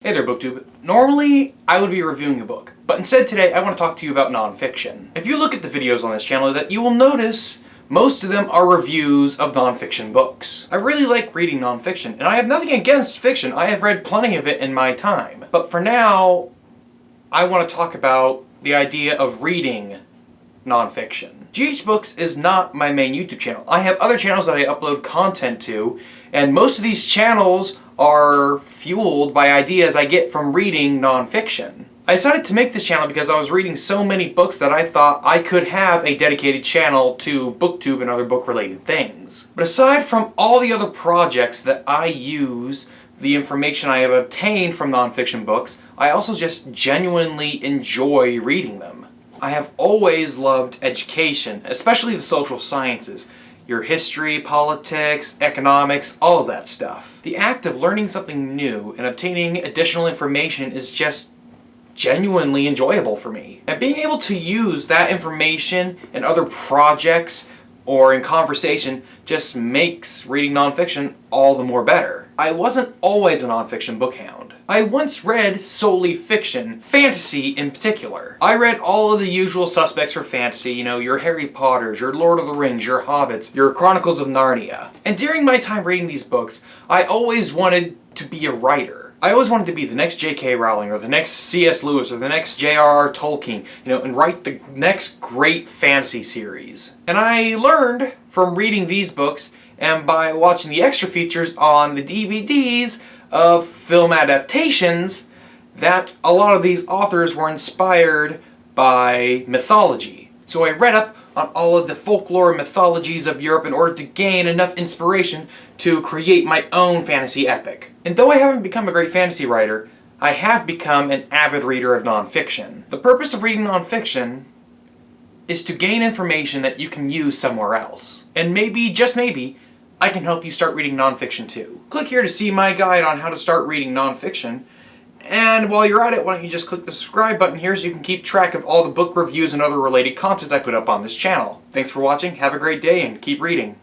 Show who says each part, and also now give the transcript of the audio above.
Speaker 1: Hey there, BookTube. Normally, I would be reviewing a book, but instead today I want to talk to you about nonfiction. If you look at the videos on this channel, that you will notice most of them are reviews of nonfiction books. I really like reading nonfiction, and I have nothing against fiction. I have read plenty of it in my time. But for now, I want to talk about the idea of reading nonfiction. GH Books is not my main YouTube channel. I have other channels that I upload content to, and most of these channels are fueled by ideas I get from reading nonfiction. I decided to make this channel because I was reading so many books that I thought I could have a dedicated channel to BookTube and other book-related things. But aside from all the other projects that I use the information I have obtained from nonfiction books, I also just genuinely enjoy reading them. I have always loved education, especially the social sciences. Your history, politics, economics, all of that stuff. The act of learning something new and obtaining additional information is just genuinely enjoyable for me. And being able to use that information in other projects or in conversation just makes reading nonfiction all the more better. I wasn't always a nonfiction book hound. I once read solely fiction, fantasy in particular. I read all of the usual suspects for fantasy, your Harry Potters, your Lord of the Rings, your Hobbits, your Chronicles of Narnia. And during my time reading these books, I always wanted to be a writer. I always wanted to be the next J.K. Rowling or the next C.S. Lewis or the next J.R.R. Tolkien, and write the next great fantasy series. And I learned from reading these books and by watching the extra features on the DVDs of film adaptations that a lot of these authors were inspired by mythology. So I read up on all of the folklore and mythologies of Europe in order to gain enough inspiration to create my own fantasy epic. And though I haven't become a great fantasy writer, I have become an avid reader of nonfiction. The purpose of reading nonfiction is to gain information that you can use somewhere else. And maybe, just maybe, I can help you start reading nonfiction too. Click here to see my guide on how to start reading nonfiction. And while you're at it, why don't you just click the subscribe button here so you can keep track of all the book reviews and other related content I put up on this channel. Thanks for watching, have a great day, and keep reading.